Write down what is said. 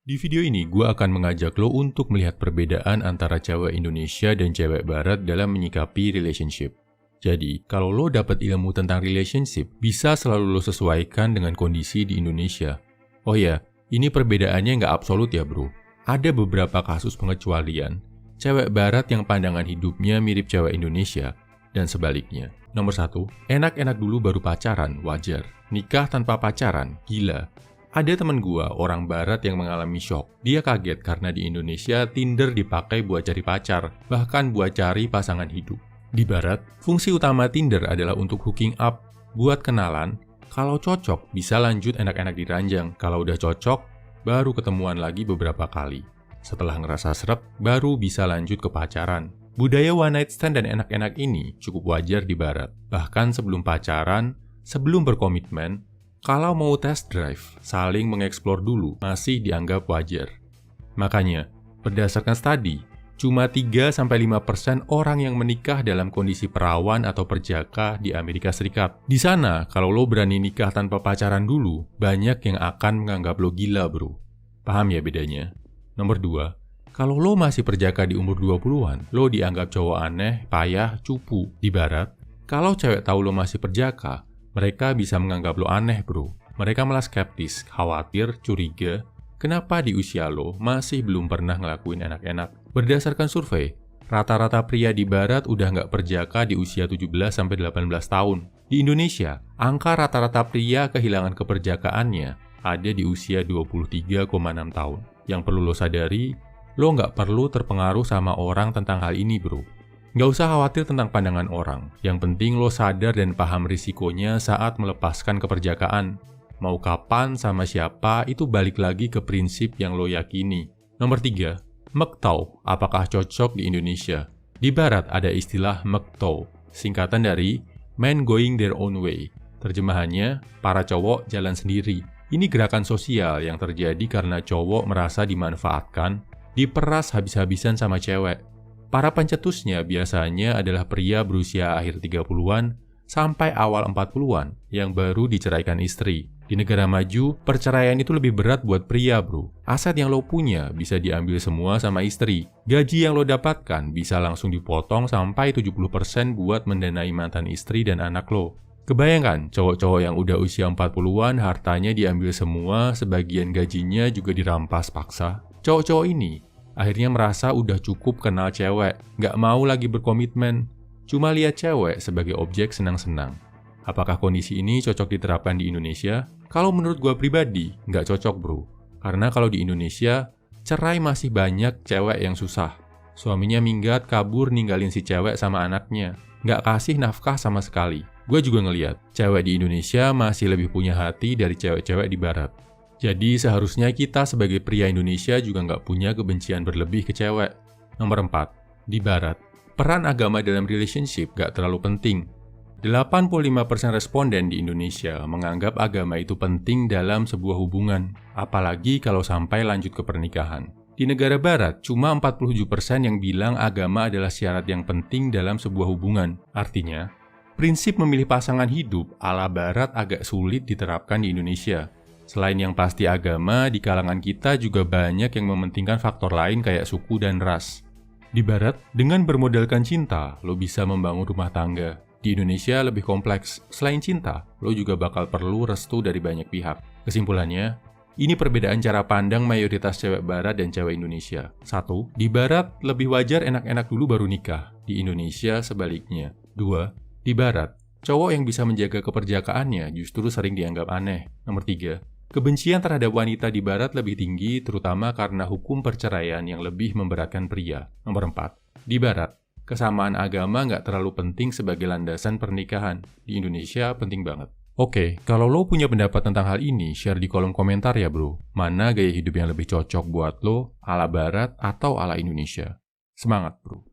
Di video ini, gue akan mengajak lo untuk melihat perbedaan antara cewek Indonesia dan cewek Barat dalam menyikapi relationship. Jadi, kalau lo dapat ilmu tentang relationship, bisa selalu lo sesuaikan dengan kondisi di Indonesia. Oh ya, ini perbedaannya nggak absolut ya bro. Ada beberapa kasus pengecualian. Cewek Barat yang pandangan hidupnya mirip cewek Indonesia, dan sebaliknya. Nomor 1, enak-enak dulu baru pacaran, wajar. Nikah tanpa pacaran, gila. Ada temen gua, orang Barat yang mengalami shock. Dia kaget karena di Indonesia Tinder dipakai buat cari pacar, bahkan buat cari pasangan hidup. Di Barat, fungsi utama Tinder adalah untuk hooking up, buat kenalan. Kalau cocok, bisa lanjut enak-enak di ranjang. Kalau udah cocok, baru ketemuan lagi beberapa kali. Setelah ngerasa srek, baru bisa lanjut ke pacaran. Budaya one night stand dan enak-enak ini cukup wajar di Barat. Bahkan sebelum pacaran, sebelum berkomitmen, kalau mau test drive, saling mengeksplor dulu masih dianggap wajar. Makanya, berdasarkan studi, cuma 3-5% orang yang menikah dalam kondisi perawan atau perjaka di Amerika Serikat. Di sana, kalau lo berani nikah tanpa pacaran dulu, banyak yang akan menganggap lo gila bro. Paham ya bedanya? Nomor 2, kalau lo masih perjaka di umur 20-an, lo dianggap cowok aneh, payah, cupu. Di Barat, kalau cewek tahu lo masih perjaka, mereka bisa menganggap lo aneh bro. Mereka malah skeptis, khawatir, curiga. Kenapa di usia lo masih belum pernah ngelakuin enak-enak? Berdasarkan survei, rata-rata pria di Barat udah nggak perjaka di usia 17-18 tahun. Di Indonesia, angka rata-rata pria kehilangan keperjakaannya ada di usia 23,6 tahun. Yang perlu lo sadari, lo nggak perlu terpengaruh sama orang tentang hal ini bro. Nggak usah khawatir tentang pandangan orang. Yang penting lo sadar dan paham risikonya saat melepaskan keperjakaan. Mau kapan sama siapa itu balik lagi ke prinsip yang lo yakini. Nomor 3, MGTOW, apakah cocok di Indonesia? Di Barat ada istilah MGTOW, singkatan dari Men Going Their Own Way. Terjemahannya, para cowok jalan sendiri. Ini gerakan sosial yang terjadi karena cowok merasa dimanfaatkan, diperas habis-habisan sama cewek. Para pencetusnya biasanya adalah pria berusia akhir 30-an sampai awal 40-an yang baru diceraikan istri. Di negara maju, perceraian itu lebih berat buat pria bro. Aset yang lo punya bisa diambil semua sama istri. Gaji yang lo dapatkan bisa langsung dipotong sampai 70% buat mendanai mantan istri dan anak lo. Kebayangkan, cowok-cowok yang udah usia 40-an hartanya diambil semua, sebagian gajinya juga dirampas paksa. Cowok-cowok ini akhirnya merasa udah cukup kenal cewek, nggak mau lagi berkomitmen, cuma lihat cewek sebagai objek senang-senang. Apakah kondisi ini cocok diterapkan di Indonesia? Kalau menurut gua pribadi, nggak cocok bro. Karena kalau di Indonesia, cerai masih banyak cewek yang susah. Suaminya minggat, kabur, ninggalin si cewek sama anaknya. Nggak kasih nafkah sama sekali. Gua juga ngeliat, cewek di Indonesia masih lebih punya hati dari cewek-cewek di Barat. Jadi seharusnya kita sebagai pria Indonesia juga nggak punya kebencian berlebih ke cewek. Nomor 4, di Barat, peran agama dalam relationship nggak terlalu penting. 85% responden di Indonesia menganggap agama itu penting dalam sebuah hubungan, apalagi kalau sampai lanjut ke pernikahan. Di negara Barat, cuma 47% yang bilang agama adalah syarat yang penting dalam sebuah hubungan. Artinya, prinsip memilih pasangan hidup ala Barat agak sulit diterapkan di Indonesia. Selain yang pasti agama, di kalangan kita juga banyak yang mementingkan faktor lain kayak suku dan ras. Di Barat, dengan bermodalkan cinta, lo bisa membangun rumah tangga. Di Indonesia lebih kompleks. Selain cinta, lo juga bakal perlu restu dari banyak pihak. Kesimpulannya, ini perbedaan cara pandang mayoritas cewek Barat dan cewek Indonesia. 1. Di Barat, lebih wajar enak-enak dulu baru nikah. Di Indonesia, sebaliknya. 2. Di Barat, cowok yang bisa menjaga keperjakaannya justru sering dianggap aneh. Nomor 3. Kebencian terhadap wanita di Barat lebih tinggi, terutama karena hukum perceraian yang lebih memberatkan pria. Nomor 4. Di Barat, kesamaan agama nggak terlalu penting sebagai landasan pernikahan. Di Indonesia, penting banget. Oke, kalau lo punya pendapat tentang hal ini, share di kolom komentar ya bro. Mana gaya hidup yang lebih cocok buat lo, ala Barat atau ala Indonesia? Semangat bro!